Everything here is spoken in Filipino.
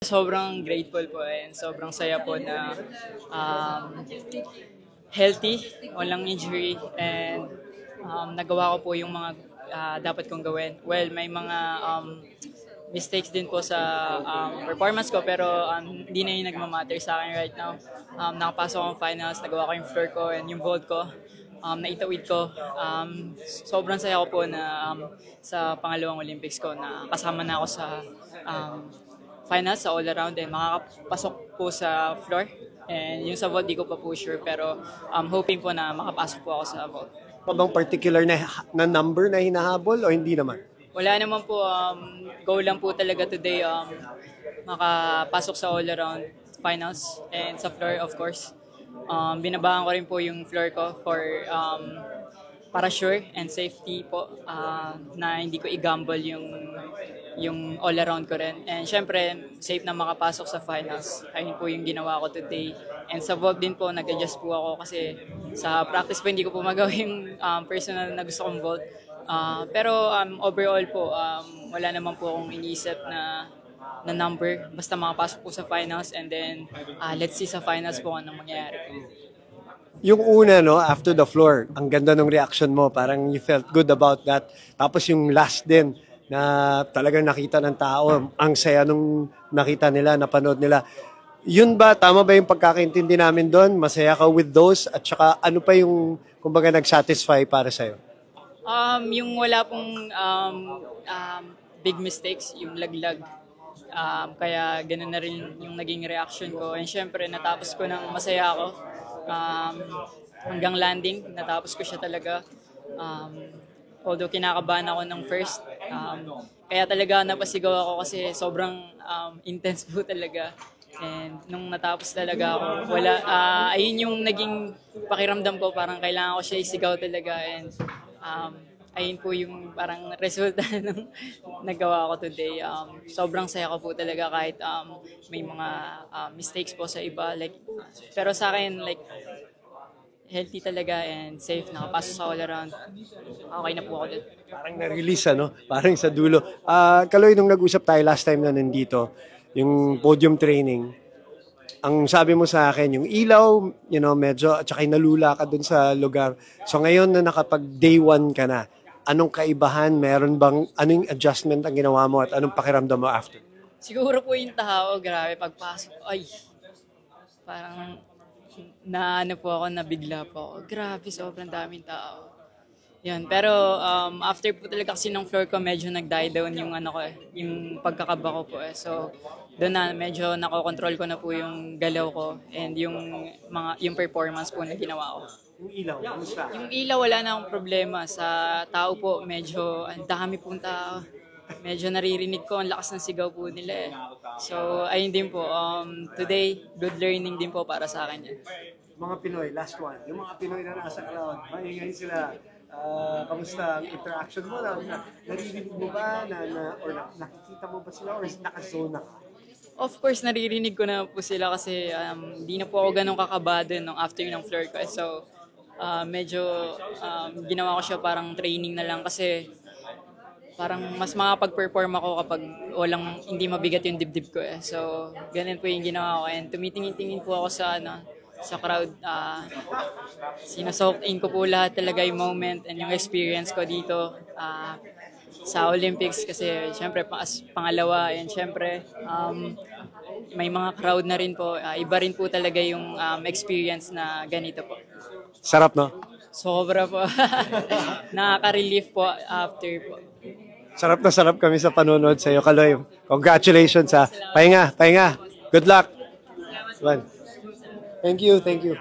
Sobrang grateful po and sobrang saya po na um, healthy, walang injury, and nagawa ko po yung mga dapat kong gawin. Well, may mga mistakes din po sa performance ko pero hindi na yung nagmamatter sa akin right now. Nakapasok akong finals, nagawa ko yung floor ko and yung vault ko. Naitawid ko. Sobrang saya ko po na sa pangalawang Olympics ko na kasama na ako sa finals sa all-around and makakapasok po sa floor. And yung sa vault, di ko pa po sure pero hoping po na makapasok po ako sa vault. Pa bang particular na number na hinahabol o hindi naman? Wala naman po. Goal lang po talaga today makapasok sa all-around finals and sa floor of course. Binabahan ko rin po yung floor ko for para sure and safety po na hindi ko i-gamble yung all-around ko rin. And syempre, safe na makapasok sa finals. Ayun po yung ginawa ko today. And sa vault din po, nag-adjust po ako kasi sa practice po hindi ko po magawa yung personal na gusto kong vault. Pero overall po, wala naman po akong iniisip na number. Basta makapasok po sa finals and then let's see sa finals po anong mangyayari. Yung una, no, after the floor, ang ganda ng reaction mo. Parang you felt good about that. Tapos yung last din, na talagang nakita ng tao, ang saya nung nakita nila, napanood nila. Yun ba, tama ba yung pagkakaintindi namin doon? Masaya ka with those? At saka ano pa yung, kumbaga, nag-satisfy para sa'yo? Yung wala pong big mistakes, yung laglag. Kaya ganun na rin yung naging reaction ko. And syempre, natapos ko ng masaya ako. Hanggang landing, natapos ko siya talaga. Although kinakabahan ako ng first. Kaya talaga napasigaw ako kasi sobrang intense po talaga. And nung natapos talaga ako, ayun yung naging pakiramdam ko. Parang kailangan ko siya isigaw talaga. And ayun po yung parang resulta ng nagawa ko today. Sobrang saya ko po talaga kahit may mga mistakes po sa iba. Pero sa akin, healthy talaga and safe. Nakapasok sa all around. Okay na po ako dun. Parang na-release, ano? Parang sa dulo. Kaloy, nung nag-usap tayo last time na nandito, yung podium training, ang sabi mo sa akin, yung ilaw, medyo, at saka nalula ka dun sa lugar. So ngayon na nakapag day one ka na, anong kaibahan? Meron bang, anong adjustment ang ginawa mo at anong pakiramdam mo after? Siguro po yung tao, grabe, pagpasok, parang po ako, nabigla po ako. Grabe, sobrang daming tao. Yan, pero after po talaga kasi ng floor ko, medyo nag-die down yung yung pagkakaba ko po eh. So, doon na medyo nakokontrol ko na po yung galaw ko and yung performance po na ginawa ko. Yung ilaw, kumusta? Yung ilaw, wala na akong problema. Sa tao po, medyo ang dami pong tao. Medyo naririnig ko, ang lakas ng sigaw po nila eh. So, ayun din po. Today, good learning din po para sa akin yan. Mga Pinoy, last one. Yung mga Pinoy na nasa crowd, maingay sila. Kamusta ang interaction mo? Naririnig mo ba? Or nakikita mo ba sila? Or nakazona ka? Of course, naririnig ko na po sila kasi di na po ako ganun kakabado nung after ng floor ko. So, medyo ginawa ko siya parang training na lang kasi parang mas makapag-perform ako kapag hindi mabigat yung dibdib ko eh. So, ganun po yung ginawa ko. And tumitingin-tingin po ako sa crowd. Sinasoak in ko po lahat talaga yung moment and yung experience ko dito sa Olympics kasi syempre pangalawa and syempre may mga crowd na rin po. Iba rin po talaga yung experience na ganito po. Sarap, no? Sobra po. Nakaka-relief po after po. Sarap na sarap kami sa panonood sa iyo, Kaloy. Congratulations ha. Pahinga. Good luck. Thank you.